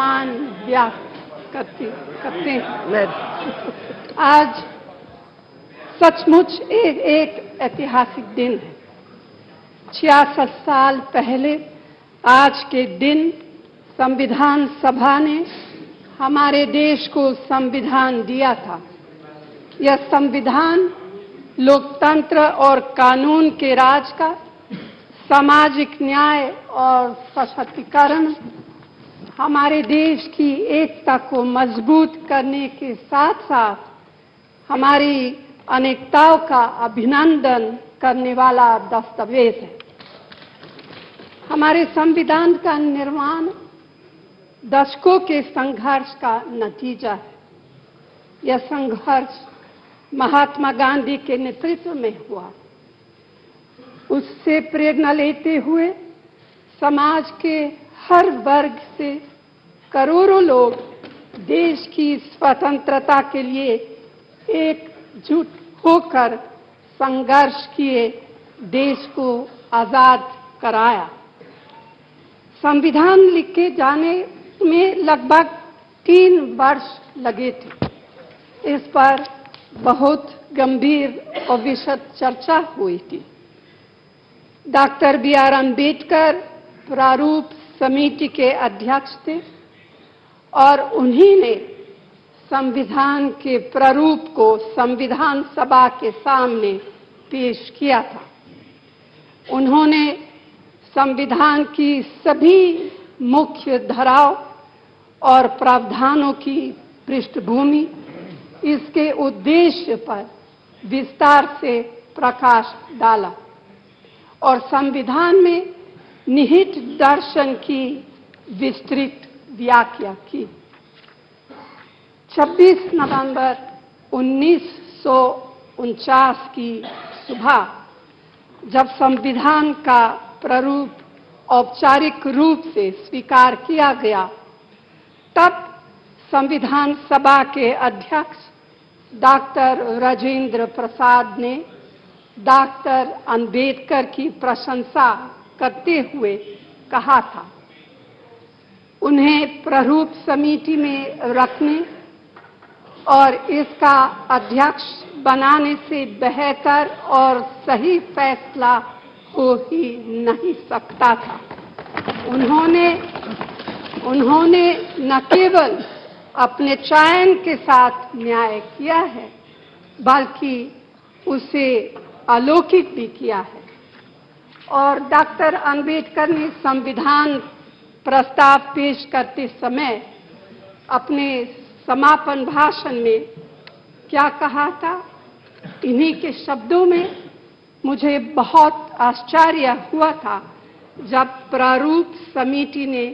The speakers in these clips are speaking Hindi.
सम्मान व्यक्त करते हैं। आज सचमुच एक ऐतिहासिक दिन है। 66 साल पहले आज के दिन संविधान सभा ने हमारे देश को संविधान दिया था। यह संविधान लोकतंत्र और कानून के राज का, सामाजिक न्याय और सशक्तिकरण, हमारे देश की एकता को मजबूत करने के साथ साथ हमारी अनेकताओं का अभिनंदन करने वाला दस्तावेज है। हमारे संविधान का निर्माण दशकों के संघर्ष का नतीजा है। यह संघर्ष महात्मा गांधी के नेतृत्व में हुआ। उससे प्रेरणा लेते हुए समाज के हर वर्ग से करोड़ों लोग देश की स्वतंत्रता के लिए एकजुट होकर संघर्ष किए, देश को आजाद कराया। संविधान लिखे जाने में लगभग 3 वर्ष लगे थे। इस पर बहुत गंभीर और विशद चर्चा हुई थी। Doctor B.R. अम्बेडकर प्रारूप समिति के अध्यक्ष थे और उन्हीं ने संविधान के प्रारूप को संविधान सभा के सामने पेश किया था। उन्होंने संविधान की सभी मुख्य धाराओं और प्रावधानों की पृष्ठभूमि, इसके उद्देश्य पर विस्तार से प्रकाश डाला और संविधान में निहित दर्शन की विस्तृत व्याख्या की। 26 नवंबर 1949 की सुबह जब संविधान का प्रारूप औपचारिक रूप से स्वीकार किया गया, तब संविधान सभा के अध्यक्ष डॉक्टर राजेंद्र प्रसाद ने डॉक्टर अम्बेडकर की प्रशंसा करते हुए कहा था, उन्हें प्रारूप समिति में रखने और इसका अध्यक्ष बनाने से बेहतर और सही फैसला हो ही नहीं सकता था। उन्होंने न केवल अपने चयन के साथ न्याय किया है, बल्कि उसे अलौकिक भी किया है। और डॉक्टर अम्बेडकर ने संविधान प्रस्ताव पेश करते समय अपने समापन भाषण में क्या कहा था? इन्हीं के शब्दों में मुझे बहुत आश्चर्य हुआ था जब प्रारूप समिति ने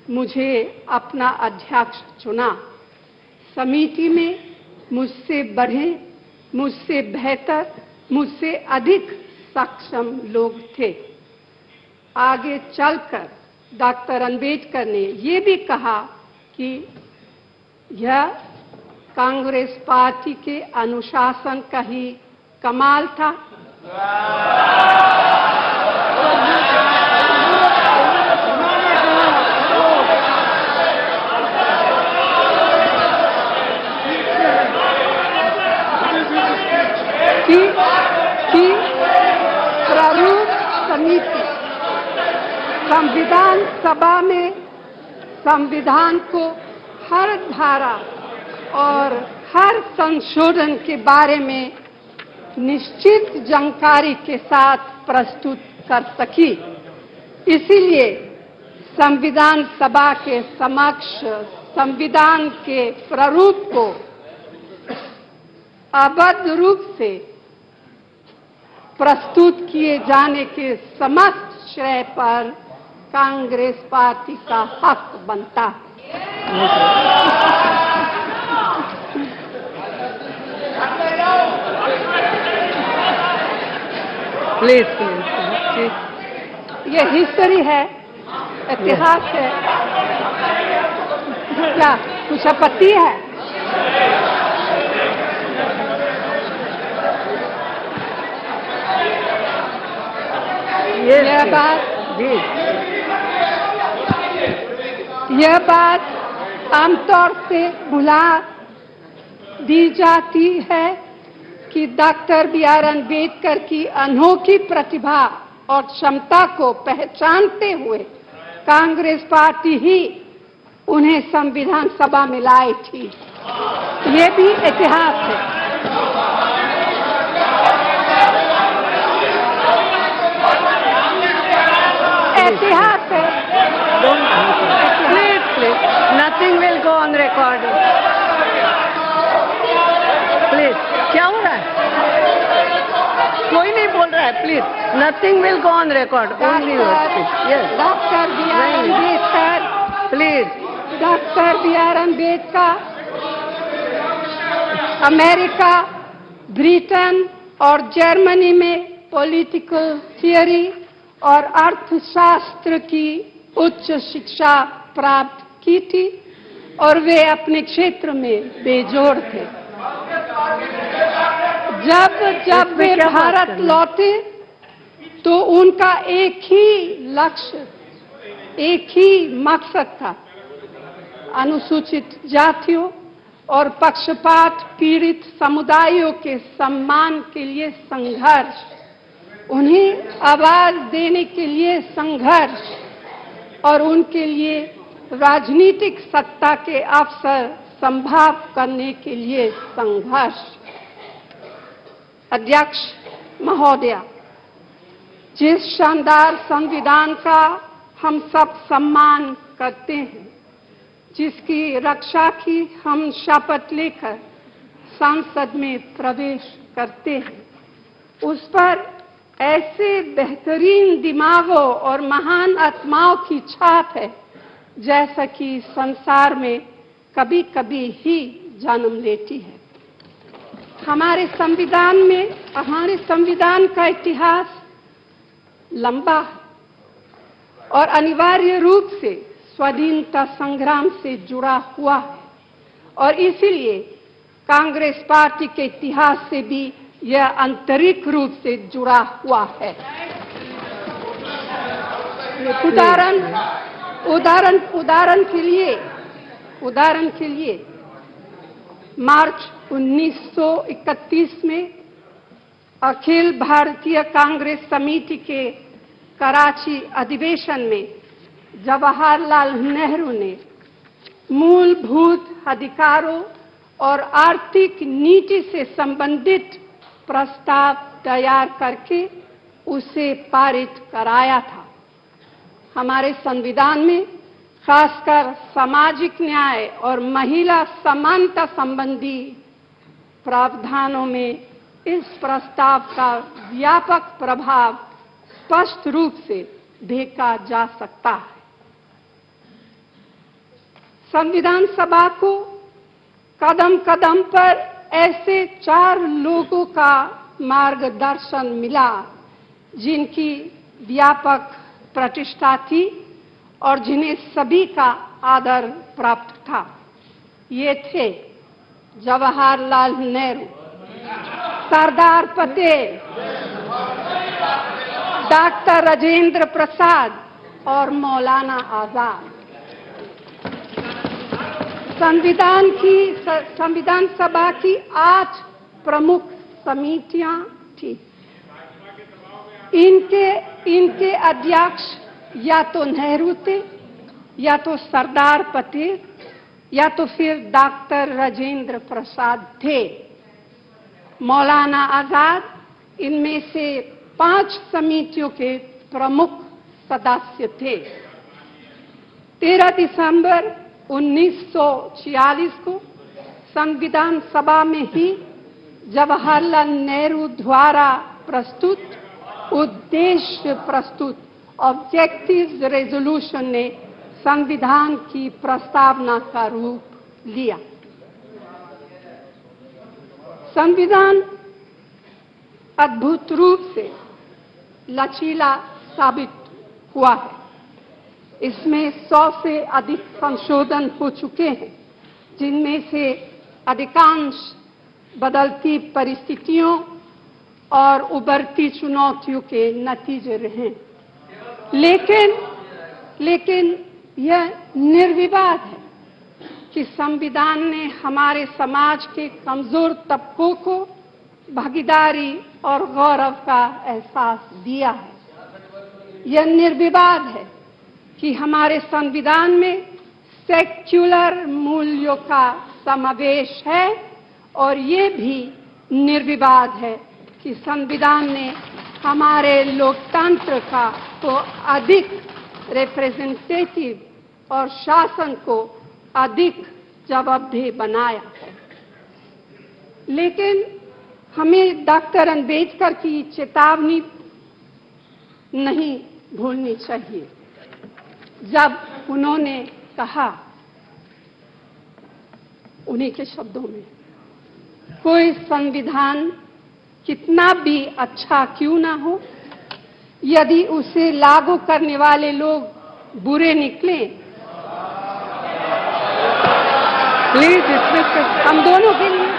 मुझे अपना अध्यक्ष चुना। समिति में मुझसे बढ़े, मुझसे बेहतर, मुझसे अधिक सक्षम लोग थे। आगे चलकर डॉक्टर अम्बेडकर ने ये भी कहा कि यह कांग्रेस पार्टी के अनुशासन का ही कमाल था। कि प्रारूप समिति संविधान सभा में संविधान को हर धारा और हर संशोधन के बारे में निश्चित जानकारी के साथ प्रस्तुत कर सकी। इसीलिए संविधान सभा के समक्ष संविधान के प्रारूप को अवैध रूप से प्रस्तुत किए जाने के समस्त श्रेय पर कांग्रेस पार्टी का हक बनता है। प्लीज ये हिस्ट्री है, इतिहास है। क्या कुछ आपत्ति है? यह बात आमतौर से भुला दी जाती है कि डॉक्टर बी.आर. अम्बेडकर की अनोखी प्रतिभा और क्षमता को पहचानते हुए कांग्रेस पार्टी ही उन्हें संविधान सभा में लाई थी। ये भी इतिहास है। इतिहास है। Please, nothing will go on record. Please, क्या हो रहा है? कोई नहीं बोल रहा है, please. Nothing will go on record, only yes. Doctor B R. Ambedkar, please. Doctor B R. Ambedkar America, Britain और जर्मनी में पॉलिटिकल थियरी और अर्थशास्त्र की उच्च शिक्षा प्राप्त की थी और वे अपने क्षेत्र में बेजोड़ थे। जब वे भारत लौटे तो उनका एक ही लक्ष्य, एक ही मकसद था, अनुसूचित जातियों और पक्षपात पीड़ित समुदायों के सम्मान के लिए संघर्ष, उन्हें आवाज देने के लिए संघर्ष और उनके लिए राजनीतिक सत्ता के अवसर संभव करने के लिए संघर्ष। अध्यक्ष महोदया, जिस शानदार संविधान का हम सब सम्मान करते हैं, जिसकी रक्षा की हम शपथ लेकर संसद में प्रवेश करते हैं, उस पर ऐसे बेहतरीन दिमागों और महान आत्माओं की छाप है जैसा कि संसार में कभी कभी ही जन्म लेती है। हमारे संविधान का इतिहास लंबा है और अनिवार्य रूप से स्वाधीनता संग्राम से जुड़ा हुआ है और इसीलिए कांग्रेस पार्टी के इतिहास से भी यह आंतरिक रूप से जुड़ा हुआ है। उदाहरण के लिए मार्च 1931 में अखिल भारतीय कांग्रेस समिति के कराची अधिवेशन में जवाहरलाल नेहरू ने मूलभूत अधिकारों और आर्थिक नीति से संबंधित प्रस्ताव तैयार करके उसे पारित कराया था। हमारे संविधान में खासकर सामाजिक न्याय और महिला समानता संबंधी प्रावधानों में इस प्रस्ताव का व्यापक प्रभाव स्पष्ट रूप से देखा जा सकता है। संविधान सभा को कदम कदम पर ऐसे 4 लोगों का मार्गदर्शन मिला जिनकी व्यापक प्रतिष्ठा थी और जिन्हें सभी का आदर प्राप्त था। ये थे जवाहरलाल नेहरू, सरदार पटेल, डॉक्टर राजेंद्र प्रसाद और मौलाना आजाद। संविधान सभा की 8 प्रमुख समितियां थी। इनके अध्यक्ष या तो नेहरू थे, या तो सरदार पटेल, या तो फिर डॉक्टर राजेंद्र प्रसाद थे। मौलाना आजाद इनमें से 5 समितियों के प्रमुख सदस्य थे। 13 दिसंबर 1946 को संविधान सभा में ही जवाहरलाल नेहरू द्वारा प्रस्तुत उद्देश्य प्रस्तुत ऑब्जेक्टिव रेजोल्यूशन ने संविधान की प्रस्तावना का रूप लिया। संविधान अद्भुत रूप से लचीला साबित हुआ है। इसमें 100 से अधिक संशोधन हो चुके हैं, जिनमें से अधिकांश बदलती परिस्थितियों और उभरती चुनौतियों के नतीजे रहे। लेकिन यह निर्विवाद है कि संविधान ने हमारे समाज के कमजोर तबकों को भागीदारी और गौरव का एहसास दिया है। यह निर्विवाद है कि हमारे संविधान में सेक्युलर मूल्यों का समावेश है और ये भी निर्विवाद है कि संविधान ने हमारे लोकतंत्र का को अधिक रिप्रेजेंटेटिव और शासन को अधिक जवाबदेह बनाया है। लेकिन हमें डॉक्टर अंबेडकर की चेतावनी नहीं भूलनी चाहिए जब उन्होंने कहा, उन्हीं के शब्दों में, कोई संविधान कितना भी अच्छा क्यों ना हो, यदि उसे लागू करने वाले लोग बुरे निकले, प्लीज हम दोनों के लिए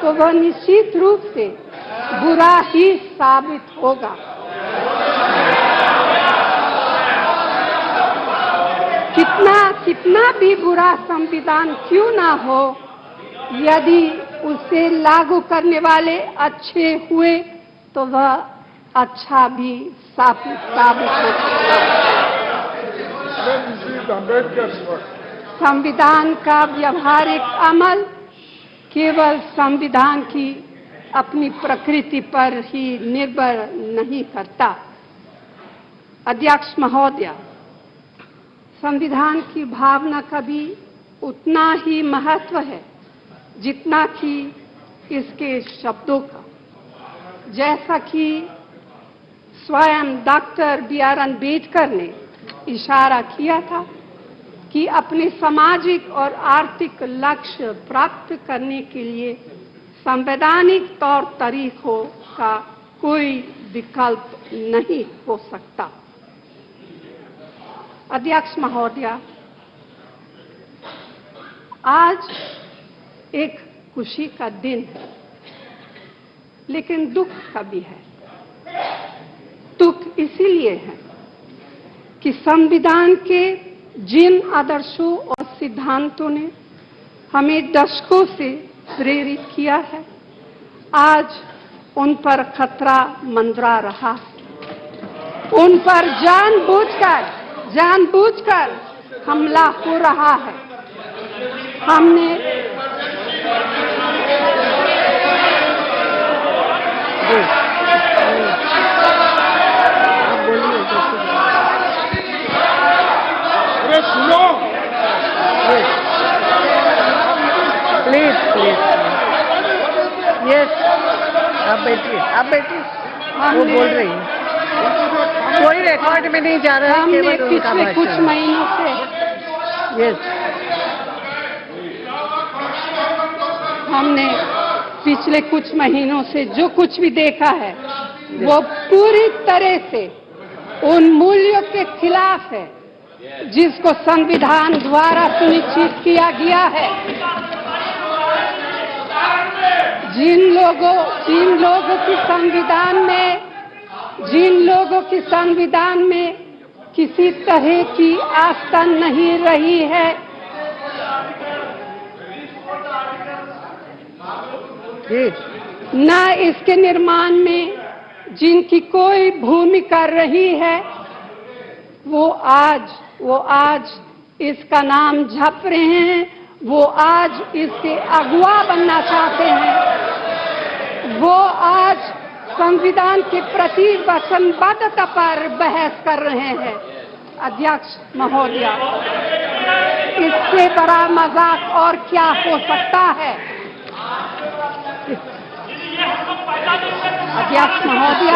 तो वह निश्चित रूप से बुरा ही साबित होगा। कितना भी बुरा संविधान क्यों ना हो, यदि उसे लागू करने वाले अच्छे हुए तो वह अच्छा भी साबित होगा। संविधान का व्यवहारिक अमल केवल संविधान की अपनी प्रकृति पर ही निर्भर नहीं करता। अध्यक्ष महोदय, संविधान की भावना का भी उतना ही महत्व है जितना कि इसके शब्दों का। जैसा कि स्वयं डॉक्टर बी.आर. अम्बेडकर ने इशारा किया था कि अपने सामाजिक और आर्थिक लक्ष्य प्राप्त करने के लिए संवैधानिक तौर तरीकों का कोई विकल्प नहीं हो सकता। अध्यक्ष महोदय, आज एक खुशी का दिन है, लेकिन दुख का भी है। दुख इसीलिए है कि संविधान के जिन आदर्शों और सिद्धांतों ने हमें दशकों से प्रेरित किया है, आज उन पर खतरा मंडरा रहा है। उन पर जानबूझकर हमला हो रहा है। हमने सुनो, प्लीज यस, आप बैठिए। वो बोल रही है, कोई रिकॉर्ड में नहीं जा रहा है, हमने केवल उनका पिछले कुछ भाषण। महीनों से हमने पिछले कुछ महीनों से जो कुछ भी देखा है वो पूरी तरह से उन मूल्यों के खिलाफ है जिसको संविधान द्वारा सुनिश्चित किया गया है। जिन लोगों की संविधान में किसी तरह की आस्था नहीं रही है, न इसके निर्माण में जिनकी कोई भूमिका रही है, वो आज इसका नाम जप रहे हैं, वो आज इसके अगुवा बनना चाहते हैं, वो आज संविधान के प्रति वचनबद्धता पर बहस कर रहे हैं। अध्यक्ष महोदय, इससे बड़ा मजाक और क्या हो सकता है? अध्यक्ष महोदय,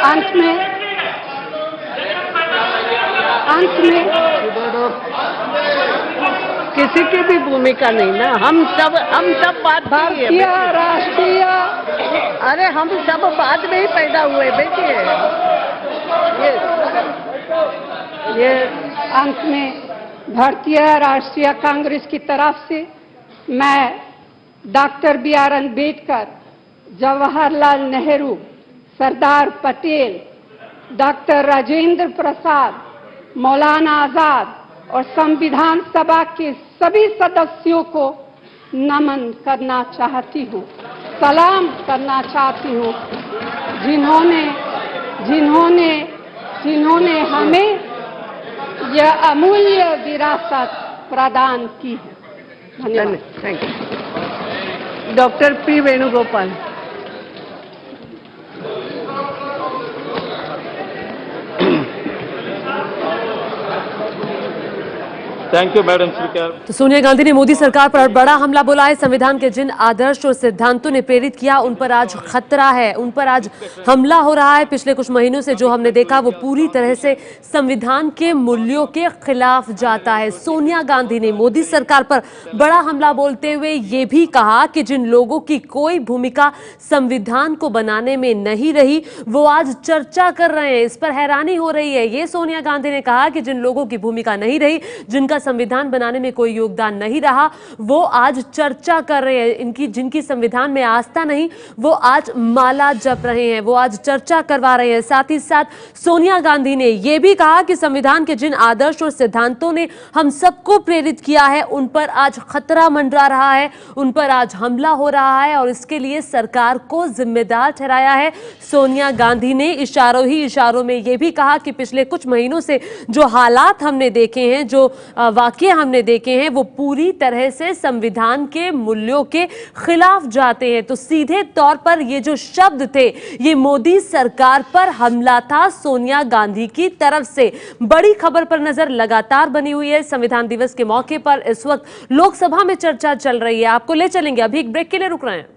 अंत में किसी की भी भूमिका नहीं ना, हम सब बात भारतीय राष्ट्रीय, अरे हम सब बाद में ही पैदा हुए बेटे। ये अंत में भारतीय राष्ट्रीय कांग्रेस की तरफ से मैं doctor B R. Ambedkar Jawaharlal Nehru, Sardar Patel, doctor Rajendra Prasad, Maulana Azad और संविधान सभा के सभी सदस्यों को नमन करना चाहती हूँ, सलाम करना चाहती हूँ, जिन्होंने हमें यह अमूल्य विरासत प्रदान की है। धन्यवाद। Thank you. Doctor P Venugopal. Thank you madam speaker. तो सोनिया गांधी ने मोदी सरकार पर बड़ा हमला बोला है। संविधान के जिन आदर्श और सिद्धांतों ने प्रेरित किया उन पर आज खतरा है, उन पर आज हमला हो रहा है। पिछले कुछ महीनों से जो हमने देखा वो पूरी तरह से संविधान के मूल्यों के खिलाफ जाता है। सोनिया गांधी ने मोदी सरकार पर बड़ा हमला बोलते हुए ये भी कहा कि जिन लोगों की कोई भूमिका संविधान को बनाने में नहीं रही वो आज चर्चा कर रहे हैं। इस पर हैरानी हो रही है। ये सोनिया गांधी ने कहा कि जिन लोगों की भूमिका नहीं रही, जिनका संविधान बनाने में कोई योगदान नहीं रहा, वो आज चर्चा कर रहे हैं। जिनकी संविधान में आस्था नहीं वो आज माला जप रहे हैं, वो आज चर्चा करवा रहे हैं। साथ ही साथ सोनिया गांधी ने यह भी कहा कि संविधान के जिन आदर्श और सिद्धांतों ने हम सबको प्रेरित किया है उन पर आज खतरा मंडरा रहा है, उन पर आज हमला हो रहा है और इसके लिए सरकार को जिम्मेदार ठहराया है। सोनिया गांधी ने इशारों ही इशारों में यह भी कहा कि पिछले कुछ महीनों से जो हालात हमने देखे हैं, जो वाकये हमने देखे हैं, वो पूरी तरह से संविधान के मूल्यों के खिलाफ जाते हैं। तो सीधे तौर पर ये जो शब्द थे ये मोदी सरकार पर हमला था सोनिया गांधी की तरफ से। बड़ी खबर पर नजर लगातार बनी हुई है। संविधान दिवस के मौके पर इस वक्त लोकसभा में चर्चा चल रही है। आपको ले चलेंगे, अभी एक ब्रेक के लिए रुक रहे हैं।